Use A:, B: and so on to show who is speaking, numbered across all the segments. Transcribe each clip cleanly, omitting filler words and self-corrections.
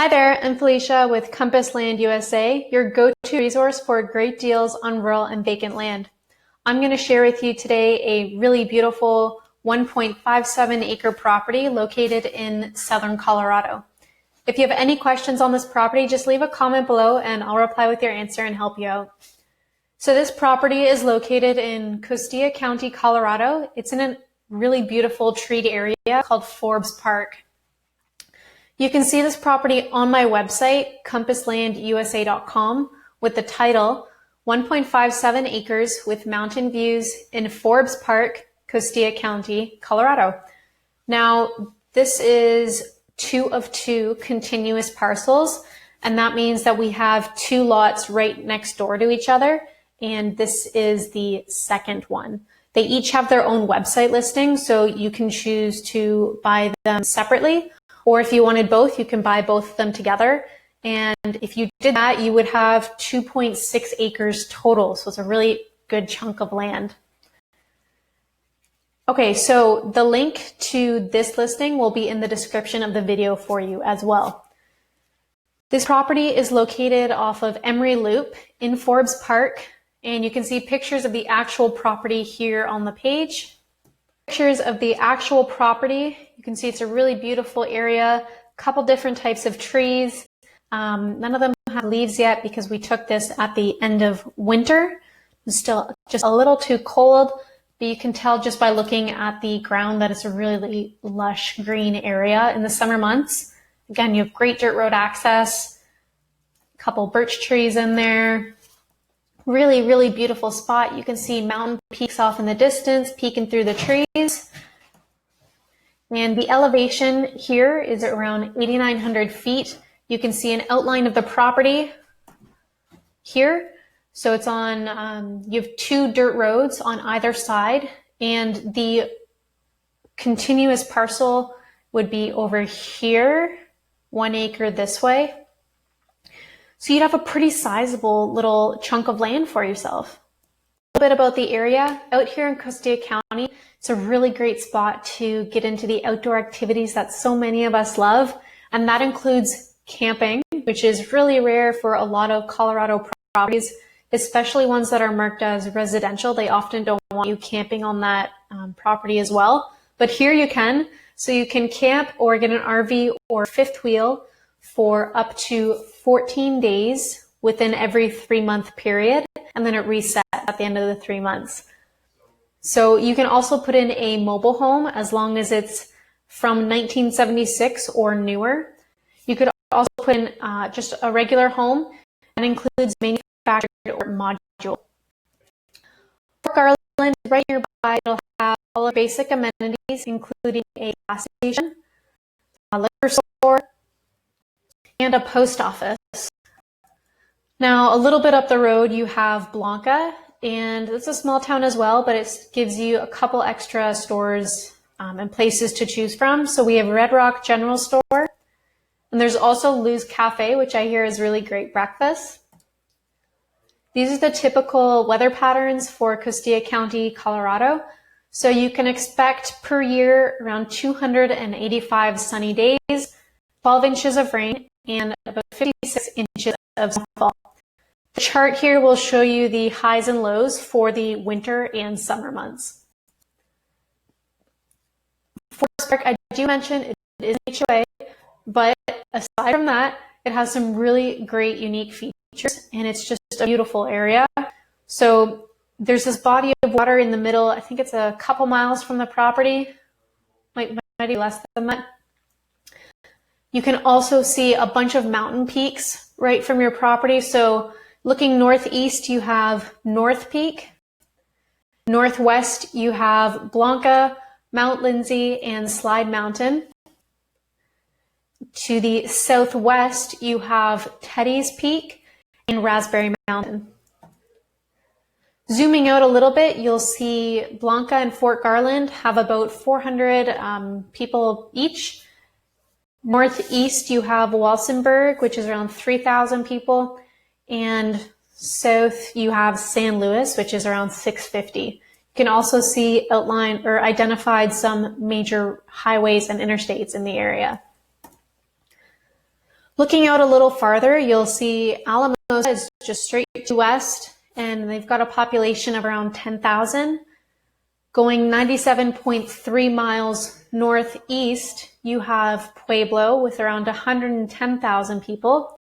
A: Hi there, I'm Felicia with Compass Land USA, your go-to resource for great deals on rural and vacant land. I'm going to share with you today a really beautiful 1.57 acre property located in southern Colorado. If you have any questions on this property, just leave a comment below and I'll reply with your answer and help you out. So this property is located in Costilla County, Colorado. It's in a really beautiful treed area called Forbes Park. You can see this property on my website, compasslandusa.com, with the title 1.57 acres with mountain views in Forbes Park, Costilla County, Colorado. Now, this is 2 of 2 continuous parcels, and that means that we have 2 lots right next door to each other, and this is the second one. They each have their own website listing, so you can choose to buy them separately. Or if you wanted both, you can buy both of them together. And if you did that, you would have 2.6 acres total. So it's a really good chunk of land. Okay, so the link to this listing will be in the description of the video for you as well. This property is located off of Emory Loop in Forbes Park. And you can see pictures of the actual property here on the page. Pictures of the actual property. You can see it's a really beautiful area, a couple different types of trees. None of them have leaves yet because we took this at the end of winter. It's still just a little too cold, but you can tell just by looking at the ground that it's a really lush green area in the summer months. Again, you have great dirt road access, a couple birch trees in there. Really, really beautiful spot. You can see mountain peaks off in the distance, peeking through the trees. And the elevation here is around 8,900 feet. You can see an outline of the property here. So it's on, you have 2 dirt roads on either side, and the continuous parcel would be over here, 1 acre this way. So you'd have a pretty sizable little chunk of land for yourself. A little bit about the area. Out here in Costilla County, it's a really great spot to get into the outdoor activities that so many of us love. And that includes camping, which is really rare for a lot of Colorado properties, especially ones that are marked as residential. They often don't want you camping on that property as well. But here you can. So you can camp or get an RV or fifth wheel for up to 14 days within every 3-month period, and then it resets at the end of the 3 months. So you can also put in a mobile home as long as it's from 1976 or newer. You could also put in just a regular home that includes manufactured or modular. For Garland, right nearby, it'll have all the basic amenities, including a gas station, a liquor store, and a post office. Now, a little bit up the road, you have Blanca, and it's a small town as well, but it gives you a couple extra stores and places to choose from. So we have Red Rock General Store, and there's also Lou's Cafe, which I hear is really great breakfast. These are the typical weather patterns for Costilla County, Colorado. So you can expect per year around 285 sunny days, 12 inches of rain, and about 56 inches of snowfall. The chart here will show you the highs and lows for the winter and summer months. Forbes Park, I do mention it is an HOA, but aside from that, it has some really great unique features, and it's just a beautiful area. So there's this body of water in the middle. I think it's a couple miles from the property, might be less than that. You can also see a bunch of mountain peaks right from your property. So looking northeast, you have North Peak. Northwest, you have Blanca, Mount Lindsay, and Slide Mountain. To the southwest, you have Teddy's Peak and Raspberry Mountain. Zooming out a little bit, you'll see Blanca and Fort Garland have about 400 people each. Northeast, you have Walsenburg, which is around 3,000 people, and south, you have San Luis, which is around 650. You can also see outlined or identified some major highways and interstates in the area. Looking out a little farther, you'll see Alamosa is just straight to west, and they've got a population of around 10,000. Going 97.3 miles northeast, you have Pueblo with around 110,000 people.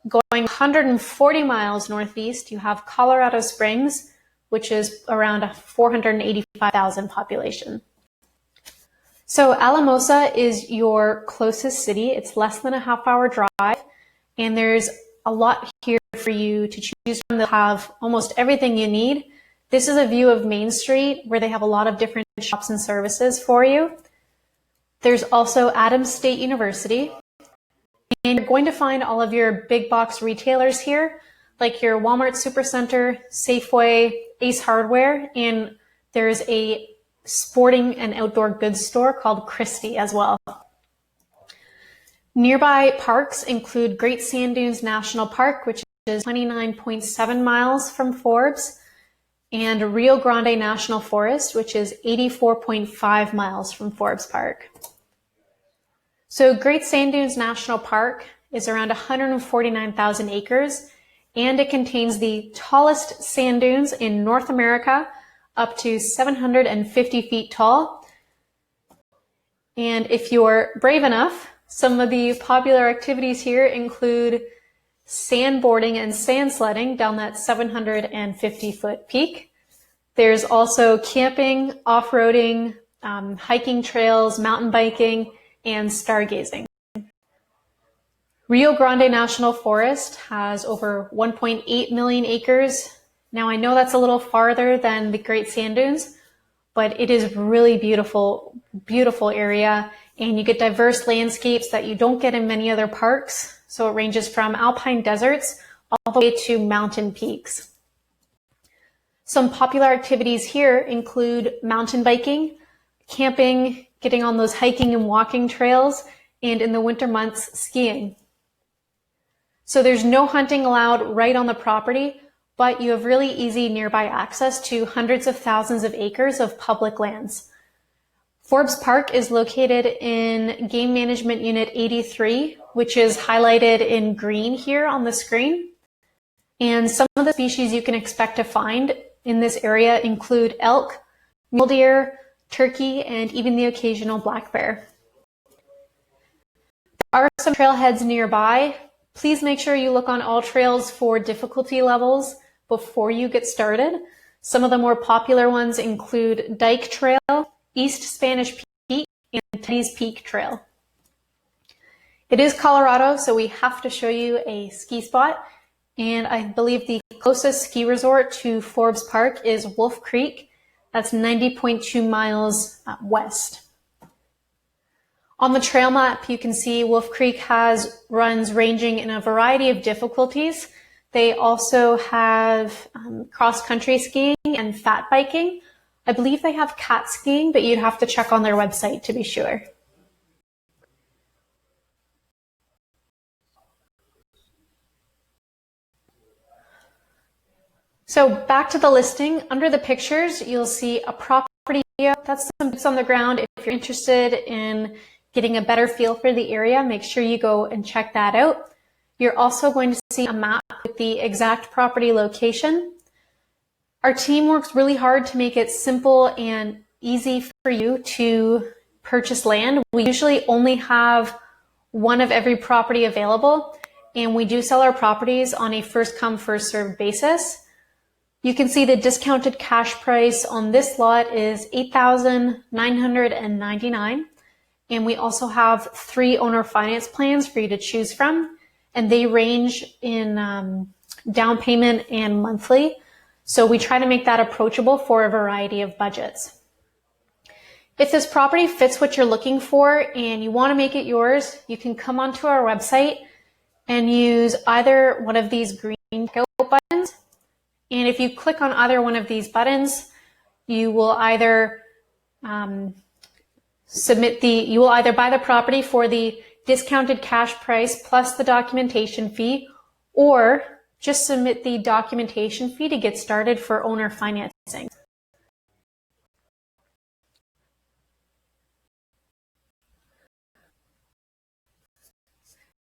A: Going 140 miles northeast, you have Colorado Springs, which is around a 485,000 population. So Alamosa is your closest city. It's less than a half-hour drive, and there's a lot here for you to choose from. They'll have almost everything you need. This is a view of Main Street where they have a lot of different shops and services for you. There's also Adams State University, and you're going to find all of your big box retailers here, like your Walmart Supercenter, Safeway, Ace Hardware, and there's a sporting and outdoor goods store called Christie as well. Nearby parks include Great Sand Dunes National Park, which is 29.7 miles from Forbes, and Rio Grande National Forest, which is 84.5 miles from Forbes Park. So Great Sand Dunes National Park is around 149,000 acres, and it contains the tallest sand dunes in North America, up to 750 feet tall. And if you're brave enough, some of the popular activities here include sandboarding and sand sledding down that 750-foot peak. There's also camping, off-roading, hiking trails, mountain biking, and stargazing. Rio Grande National Forest has over 1.8 million acres. Now, I know that's a little farther than the Great Sand Dunes, but it is really beautiful, beautiful area, and you get diverse landscapes that you don't get in many other parks. So it ranges from alpine deserts all the way to mountain peaks. Some popular activities here include mountain biking, camping, getting on those hiking and walking trails, and in the winter months, skiing. So there's no hunting allowed right on the property, but you have really easy nearby access to hundreds of thousands of acres of public lands. Forbes Park is located in Game Management Unit 83, which is highlighted in green here on the screen. And some of the species you can expect to find in this area include elk, mule deer, turkey, and even the occasional black bear. There are some trailheads nearby. Please make sure you look on all trails for difficulty levels before you get started. Some of the more popular ones include Dyke Trail, East Spanish Peak, and Teddy's Peak Trail. It is Colorado, so we have to show you a ski spot, and I believe the closest ski resort to Forbes Park is Wolf Creek. That's 90.2 miles west. On the trail map, you can see Wolf Creek has runs ranging in a variety of difficulties. They also have cross-country skiing and fat biking. I believe they have cat skiing, but you'd have to check on their website to be sure. So back to the listing. Under the pictures, you'll see a property video. That's some boots on the ground. If you're interested in getting a better feel for the area, make sure you go and check that out. You're also going to see a map with the exact property location. Our team works really hard to make it simple and easy for you to purchase land. We usually only have one of every property available, and we do sell our properties on a first come, first served basis. You can see the discounted cash price on this lot is $8,999. And we also have 3 owner finance plans for you to choose from, and they range in down payment and monthly. So we try to make that approachable for a variety of budgets. If this property fits what you're looking for and you want to make it yours, you can come onto our website and use either one of these green buttons. And if you click on either one of these buttons, you will either buy the property for the discounted cash price plus the documentation fee, or just submit the documentation fee to get started for owner financing.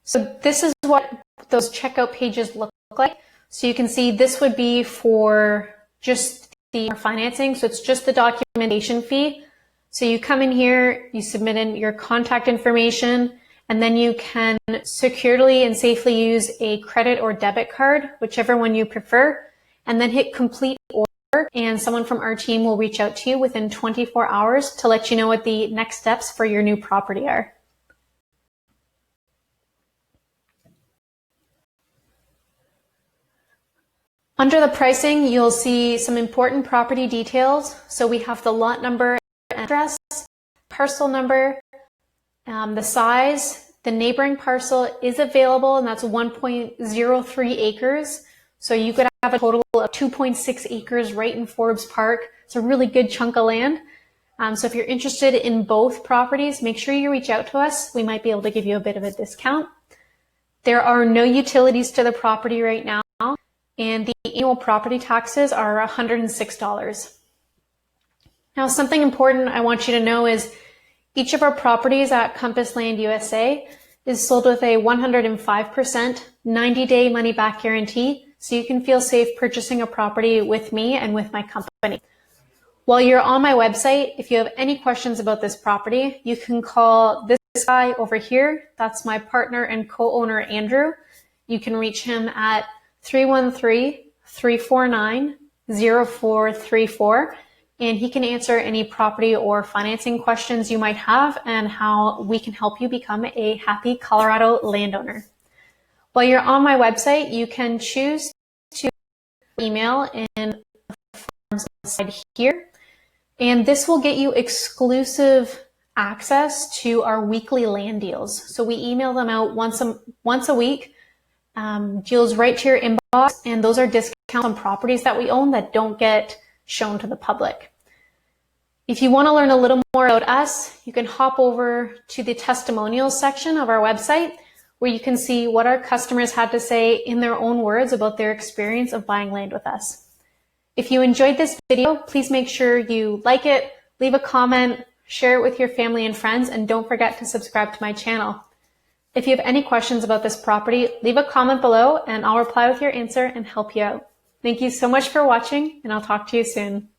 A: So this is what those checkout pages look like. So you can see this would be for just the financing. So it's just the documentation fee. So you come in here, you submit in your contact information, and then you can securely and safely use a credit or debit card, whichever one you prefer, and then hit complete order, and someone from our team will reach out to you within 24 hours to let you know what the next steps for your new property are. Under the pricing, you'll see some important property details. So we have the lot number and address, parcel number, the size. The neighboring parcel is available, and that's 1.03 acres. So you could have a total of 2.6 acres right in Forbes Park. It's a really good chunk of land. So if you're interested in both properties, make sure you reach out to us. We might be able to give you a bit of a discount. There are no utilities to the property right now, and the annual property taxes are $106. Now, something important I want you to know is each of our properties at Compass Land USA is sold with a 105% 90-day money-back guarantee, so you can feel safe purchasing a property with me and with my company. While you're on my website, if you have any questions about this property, you can call this guy over here. That's my partner and co-owner, Andrew. You can reach him at 313-349-0434, and he can answer any property or financing questions you might have and how we can help you become a happy Colorado landowner. While you're on my website, you can choose to email in the forms side here, and this will get you exclusive access to our weekly land deals. So we email them out once a week. Deals right to your inbox, and those are discounts on properties that we own that don't get shown to the public. If you want to learn a little more about us, you can hop over to the testimonials section of our website, where you can see what our customers had to say in their own words about their experience of buying land with us. If you enjoyed this video, please make sure you like it, leave a comment, share it with your family and friends, and don't forget to subscribe to my channel. If you have any questions about this property, leave a comment below and I'll reply with your answer and help you out. Thank you so much for watching, and I'll talk to you soon.